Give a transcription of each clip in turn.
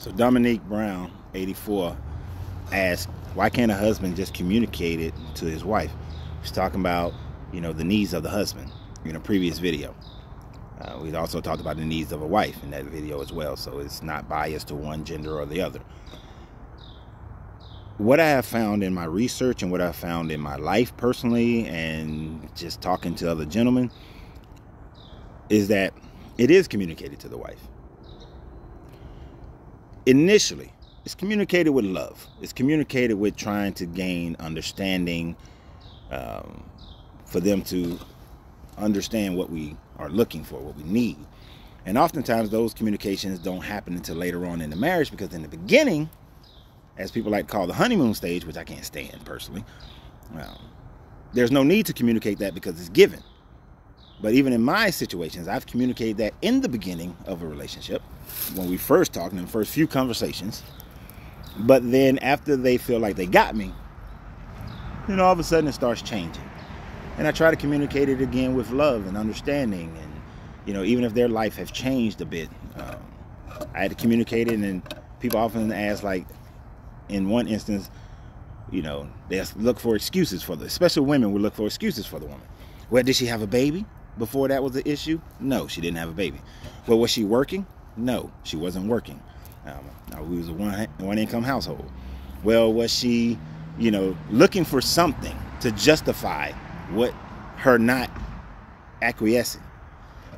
So Dominique Brown, 84, asked, why can't a husband just communicate it to his wife? He's talking about, the needs of the husband in a previous video. We also talked about the needs of a wife in that video as well, so it's not biased to one gender or the other. What I have found in my research and what I found in my life personally and just talking to other gentlemen is that it is communicated to the wife. Initially, it's communicated with love. It's communicated with trying to gain understanding, for them to understand what we are looking for, what we need. And oftentimes those communications don't happen until later on in the marriage, because in the beginning, as people like to call the honeymoon stage, which I can't stand personally, there's no need to communicate that because it's given. But even in my situations, I've communicated that in the beginning of a relationship, when we first talked, in the first few conversations. But then after they feel like they got me, all of a sudden it starts changing. And I try to communicate it again with love and understanding. And, even if their life has changed a bit, I had to communicate it. And people often ask, like, in one instance, they look for excuses for especially women will look for excuses for the woman. Well, did she have a baby before that was the issue? No, she didn't have a baby. Well, was she working? No, she wasn't working. We was a one income household. Well, was she, looking for something to justify what her not acquiescing?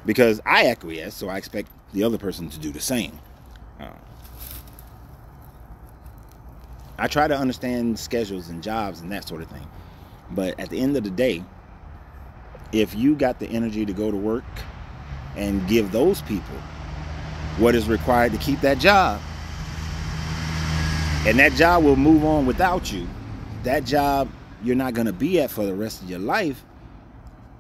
Because I acquiesce, so I expect the other person to do the same. I try to understand schedules and jobs and that sort of thing. But at the end of the day, if you got the energy to go to work and give those people what is required to keep that job, and that job will move on without you, that job you're not going to be at for the rest of your life,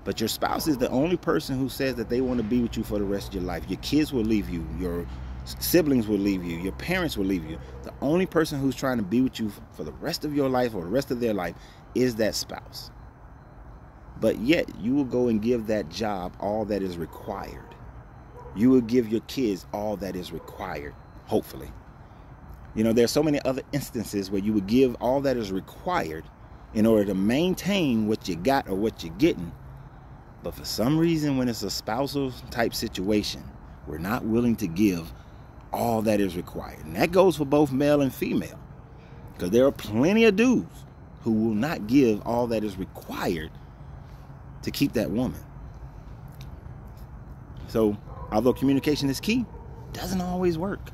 but your spouse is the only person who says that they want to be with you for the rest of your life. Your kids will leave you. Your siblings will leave you. Your parents will leave you. The only person who's trying to be with you for the rest of your life or the rest of their life is that spouse. But yet you will go and give that job all that is required. You will give your kids all that is required, hopefully. There's so many other instances where you would give all that is required in order to maintain what you got or what you're getting. But for some reason, when it's a spousal type situation, we're not willing to give all that is required. And that goes for both male and female. Because there are plenty of dudes who will not give all that is required to keep that woman. So, although communication is key, it doesn't always work.